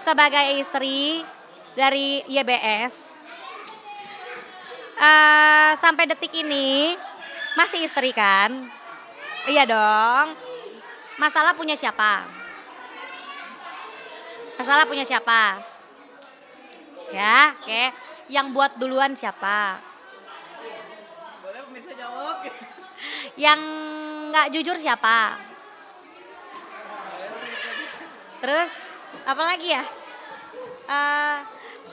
sebagai istri dari YBS, sampai detik ini masih istri kan? Iya dong. Masalah punya siapa? Masalah punya siapa? Ya, oke. Yang buat duluan siapa? Boleh pemirsa jawab. Yang nggak jujur siapa? Terus apa lagi ya?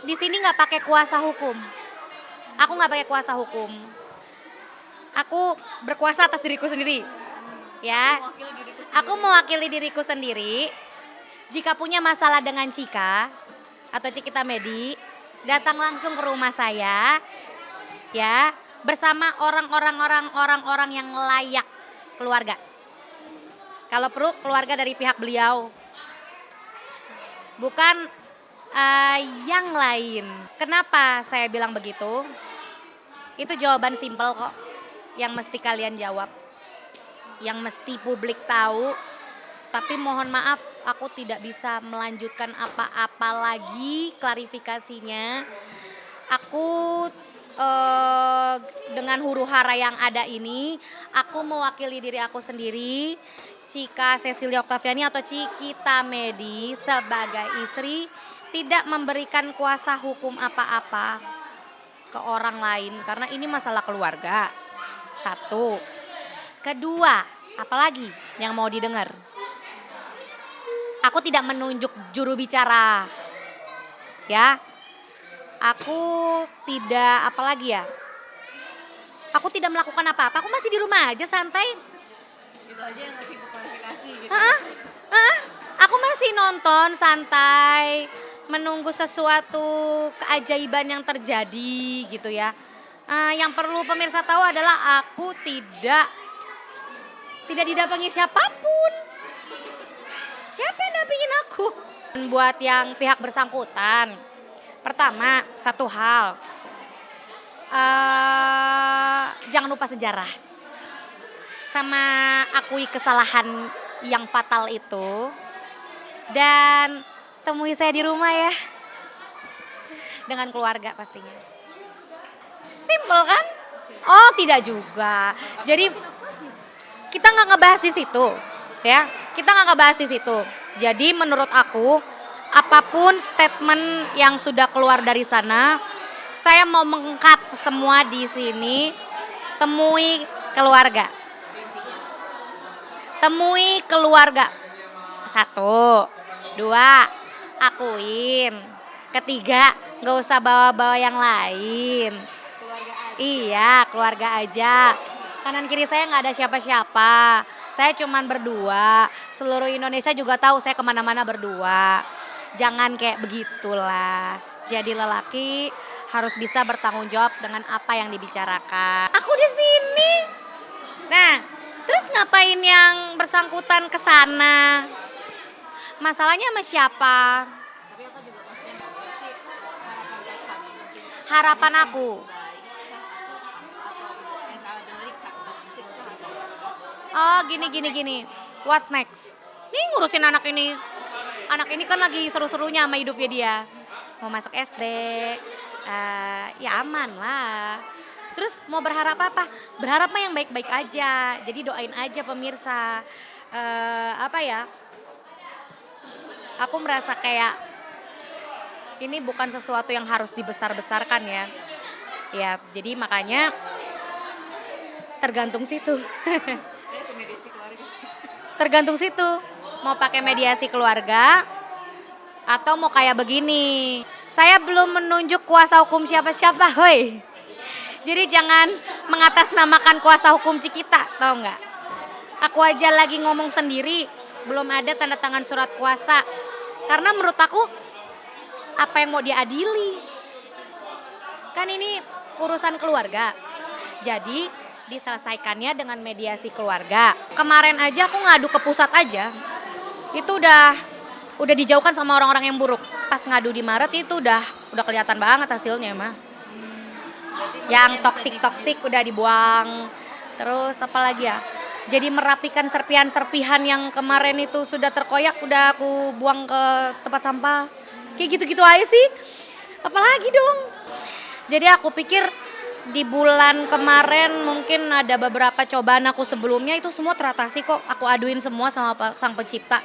Di sini nggak pakai kuasa hukum. Aku nggak pakai kuasa hukum. Aku berkuasa atas diriku sendiri. Ya, Mewakili diriku sendiri. aku mewakili diriku sendiri. Jika punya masalah dengan Cika atau Cikita Medi, datang langsung ke rumah saya, ya, bersama orang-orang yang layak keluarga. Kalau perlu keluarga dari pihak beliau, bukan yang lain. Kenapa saya bilang begitu? Itu jawaban simpel kok, yang mesti kalian jawab, yang mesti publik tahu. Tapi mohon maaf, aku tidak bisa melanjutkan apa-apa lagi klarifikasinya. Aku dengan huru hara yang ada ini, aku mewakili diri aku sendiri, Cika Cecilia Oktaviani atau Cikita Medi sebagai istri, tidak memberikan kuasa hukum apa-apa ke orang lain karena ini masalah keluarga. Satu. Kedua, apalagi yang mau didengar? Aku tidak menunjuk juru bicara. Ya. Aku tidak apalagi ya? Aku tidak melakukan apa-apa. Aku masih di rumah aja santai. Itu aja yang ngasih klarifikasi gitu. Aku masih nonton santai, menunggu sesuatu keajaiban yang terjadi gitu ya. Yang perlu pemirsa tahu adalah aku tidak didampingi siapapun. Siapa yang dampingin aku? Buat yang pihak bersangkutan, pertama satu hal, jangan lupa sejarah. Sama akui kesalahan yang fatal itu. Dan temui saya di rumah ya. Dengan keluarga pastinya. Simpel kan? Oh tidak juga. Jadi kita nggak ngebahas di situ, ya. Kita nggak ngebahas di situ. Jadi menurut aku, apapun statement yang sudah keluar dari sana, saya mau mengkat semua di sini. Temui keluarga. Temui keluarga. Satu, dua, akuin. Ketiga, nggak usah bawa-bawa yang lain. Iya, keluarga aja. Kanan kiri saya nggak ada siapa-siapa. Saya cuman berdua. Seluruh Indonesia juga tahu saya kemana-mana berdua. Jangan kayak begitulah. Jadi lelaki harus bisa bertanggung jawab dengan apa yang dibicarakan. Aku di sini. Nah, terus ngapain yang bersangkutan ke sana? Masalahnya sama siapa? Tapi aku juga pastinya sih harapan Tuhan mungkin. Harapan aku. Oh gini. What's next? Nih ngurusin anak ini. Anak ini kan lagi seru-serunya sama hidupnya dia. Mau masuk SD. Ya aman lah. Terus mau berharap apa? Berharap mah yang baik-baik aja. Jadi doain aja pemirsa. Apa ya? Aku merasa kayak ini bukan sesuatu yang harus dibesar-besarkan ya. Ya, jadi makanya tergantung situ. Itu mediasi keluarga. Tergantung situ. Mau pakai mediasi keluarga atau mau kayak begini. Saya belum menunjuk kuasa hukum siapa-siapa, hoi. Jadi jangan mengatasnamakan kuasa hukum Cikita, tau nggak? Aku aja lagi ngomong sendiri, belum ada tanda tangan surat kuasa. Karena menurut aku, apa yang mau diadili? Kan ini urusan keluarga. Jadi diselesaikannya dengan mediasi keluarga. Kemarin aja aku ngadu ke pusat aja. Itu udah dijauhkan sama orang-orang yang buruk. Pas ngadu di Maret itu udah kelihatan banget hasilnya mah. Yang toksik udah dibuang. Terus apa lagi ya? Jadi merapikan serpihan-serpihan yang kemarin itu sudah terkoyak udah aku buang ke tempat sampah. Kayak gitu-gitu aja sih. Apalagi dong. Jadi aku pikir di bulan kemarin mungkin ada beberapa cobaan aku sebelumnya itu semua teratasi kok. Aku aduin semua sama Sang Pencipta.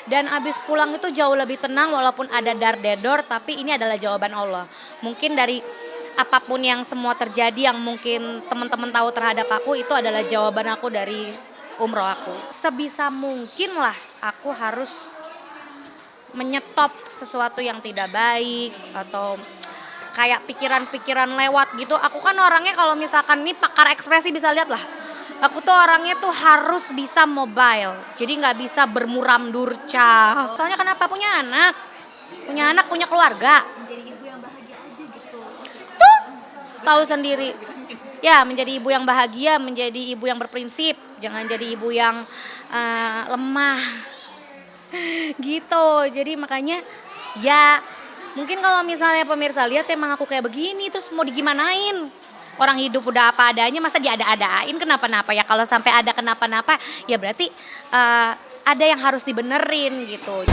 Dan abis pulang itu jauh lebih tenang walaupun ada dar-dedor, tapi ini adalah jawaban Allah. Mungkin dari apapun yang semua terjadi yang mungkin teman-teman tahu terhadap aku itu adalah jawaban aku dari umroh aku. Sebisa mungkin lah aku harus menyetop sesuatu yang tidak baik atau kayak pikiran-pikiran lewat gitu. Aku kan orangnya kalau misalkan ini pakar ekspresi bisa lihat lah. Aku tuh orangnya tuh harus bisa mobile. Jadi nggak bisa bermuram durca. Soalnya kenapa punya anak? Punya keluarga. Menjadi ibu yang bahagia aja gitu. Tuh tahu sendiri. Ya menjadi ibu yang bahagia, menjadi ibu yang berprinsip. Jangan jadi ibu yang lemah. Gitu. Jadi makanya ya mungkin kalau misalnya pemirsa lihat emang aku kayak begini terus mau digimanain. Orang hidup udah apa adanya masa diada-adain kenapa-napa ya. Kalau sampai ada kenapa-napa ya berarti ada yang harus dibenerin gitu.